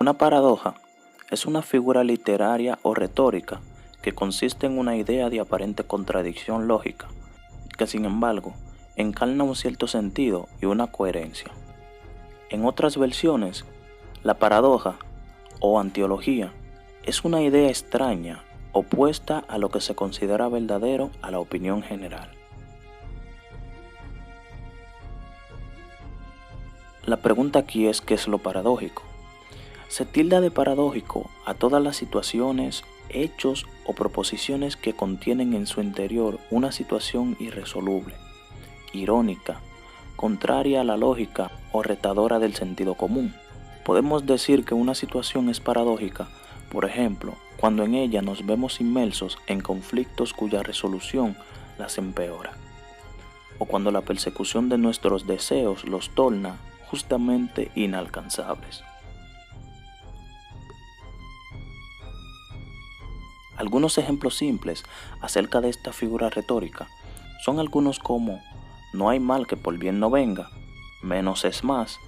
Una paradoja es una figura literaria o retórica que consiste en una idea de aparente contradicción lógica, que sin embargo encarna un cierto sentido y una coherencia. En otras versiones, la paradoja o antiología es una idea extraña, opuesta a lo que se considera verdadero a la opinión general. La pregunta aquí es ¿qué es lo paradójico? Se tilda de paradójico a todas las situaciones, hechos o proposiciones que contienen en su interior una situación irresoluble, irónica, contraria a la lógica o retadora del sentido común. Podemos decir que una situación es paradójica, por ejemplo, cuando en ella nos vemos inmersos en conflictos cuya resolución las empeora, o cuando la persecución de nuestros deseos los torna justamente inalcanzables. Algunos ejemplos simples acerca de esta figura retórica son algunos como no hay mal que por bien no venga, menos es más,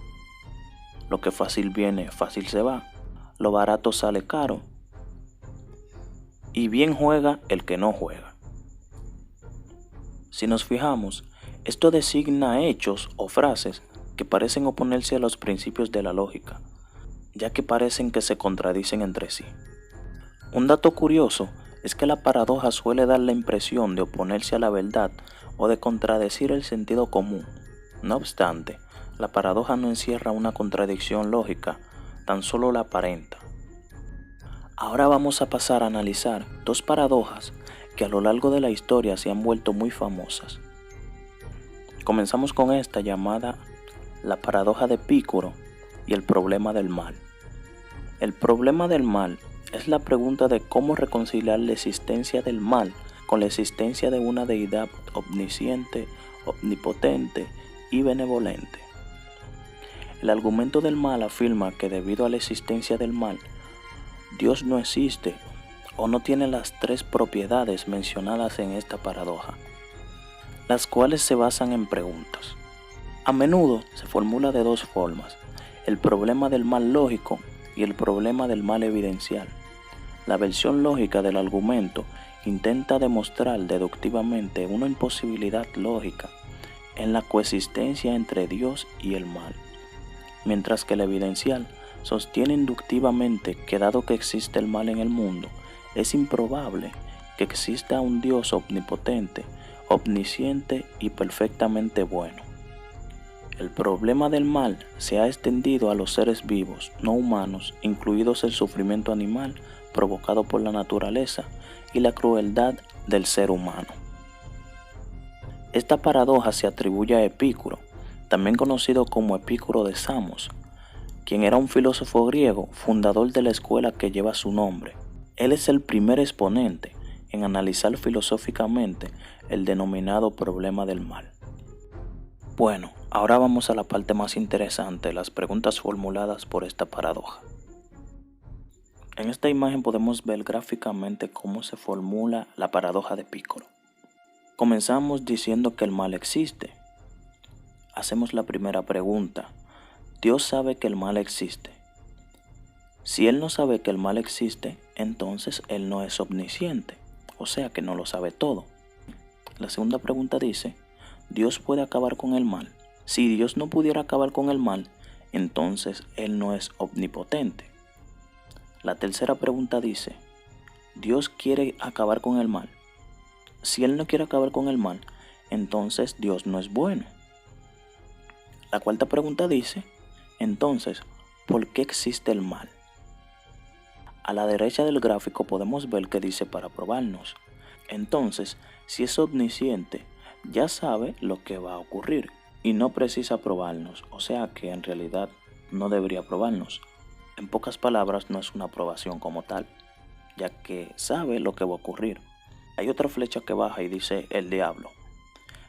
lo que fácil viene, fácil se va, lo barato sale caro, y bien juega el que no juega. Si nos fijamos, esto designa hechos o frases que parecen oponerse a los principios de la lógica, ya que parecen que se contradicen entre sí. Un dato curioso es que la paradoja suele dar la impresión de oponerse a la verdad o de contradecir el sentido común. No obstante, la paradoja no encierra una contradicción lógica, tan solo la aparenta. Ahora vamos a pasar a analizar dos paradojas que a lo largo de la historia se han vuelto muy famosas. Comenzamos con esta llamada la paradoja de Epicuro y el problema del mal. El problema del mal es la pregunta de cómo reconciliar la existencia del mal con la existencia de una deidad omnisciente, omnipotente y benevolente. El argumento del mal afirma que debido a la existencia del mal, Dios no existe o no tiene las tres propiedades mencionadas en esta paradoja, las cuales se basan en preguntas. A menudo se formula de dos formas: el problema del mal lógico y el problema del mal evidencial. La versión lógica del argumento intenta demostrar deductivamente una imposibilidad lógica en la coexistencia entre Dios y el mal, mientras que la evidencial sostiene inductivamente que dado que existe el mal en el mundo, es improbable que exista un Dios omnipotente, omnisciente y perfectamente bueno. El problema del mal se ha extendido a los seres vivos, no humanos, incluidos el sufrimiento animal provocado por la naturaleza y la crueldad del ser humano. Esta paradoja se atribuye a Epicuro, también conocido como Epicuro de Samos, quien era un filósofo griego fundador de la escuela que lleva su nombre. Él es el primer exponente en analizar filosóficamente el denominado problema del mal. Bueno, ahora vamos a la parte más interesante, las preguntas formuladas por esta paradoja. En esta imagen podemos ver gráficamente cómo se formula la paradoja de Epicuro. Comenzamos diciendo que el mal existe. Hacemos la primera pregunta. Dios sabe que el mal existe. Si Él no sabe que el mal existe, entonces Él no es omnisciente, o sea que no lo sabe todo. La segunda pregunta dice, ¿Dios puede acabar con el mal? Si Dios no pudiera acabar con el mal, entonces Él no es omnipotente. La tercera pregunta dice, ¿Dios quiere acabar con el mal? Si Él no quiere acabar con el mal, entonces Dios no es bueno. La cuarta pregunta dice, entonces, ¿por qué existe el mal? A la derecha del gráfico podemos ver que dice para probarnos. Entonces, si es omnisciente, ya sabe lo que va a ocurrir y no precisa probarnos, o sea que en realidad no debería probarnos. En pocas palabras, no es una aprobación como tal, ya que sabe lo que va a ocurrir. Hay otra flecha que baja y dice el diablo.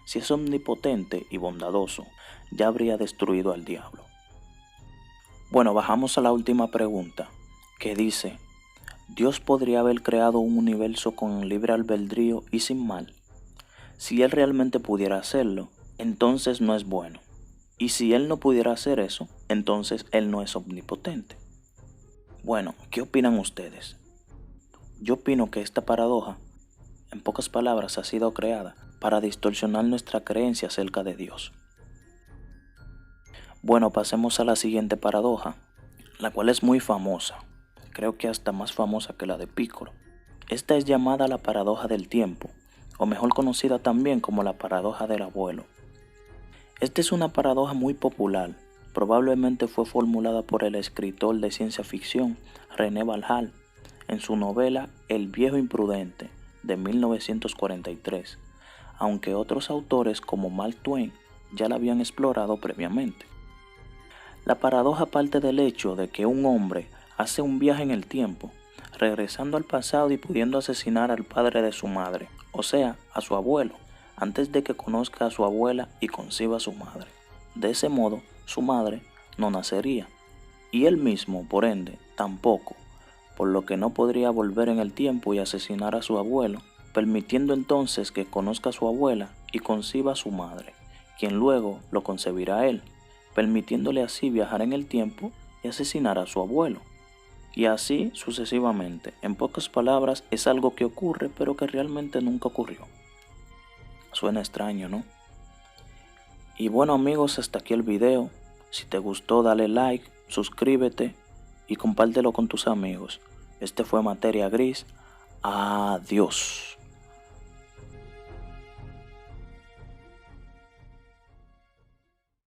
Si es omnipotente y bondadoso, ya habría destruido al diablo. Bueno, bajamos a la última pregunta, que dice, ¿Dios podría haber creado un universo con libre albedrío y sin mal? Si Él realmente pudiera hacerlo, entonces no es bueno. Y si Él no pudiera hacer eso, entonces Él no es omnipotente. Bueno, ¿qué opinan ustedes? Yo opino que esta paradoja, en pocas palabras, ha sido creada para distorsionar nuestra creencia acerca de Dios. Bueno, pasemos a la siguiente paradoja, la cual es muy famosa, creo que hasta más famosa que la de Epicuro. Esta es llamada la paradoja del tiempo, o mejor conocida también como la paradoja del abuelo. Esta es una paradoja muy popular, probablemente fue formulada por el escritor de ciencia ficción René Valhall en su novela El viejo imprudente de 1943, aunque otros autores como Mark Twain ya la habían explorado previamente. La paradoja parte del hecho de que un hombre hace un viaje en el tiempo, regresando al pasado y pudiendo asesinar al padre de su madre, o sea, a su abuelo, antes de que conozca a su abuela y conciba a su madre. De ese modo, su madre no nacería, y él mismo, por ende, tampoco, por lo que no podría volver en el tiempo y asesinar a su abuelo, permitiendo entonces que conozca a su abuela y conciba a su madre, quien luego lo concebirá a él, permitiéndole así viajar en el tiempo y asesinar a su abuelo. Y así sucesivamente. En pocas palabras, es algo que ocurre pero que realmente nunca ocurrió. Suena extraño, ¿no? Y bueno amigos, hasta aquí el video. Si te gustó dale like, suscríbete y compártelo con tus amigos. Este fue Materia Gris. Adiós.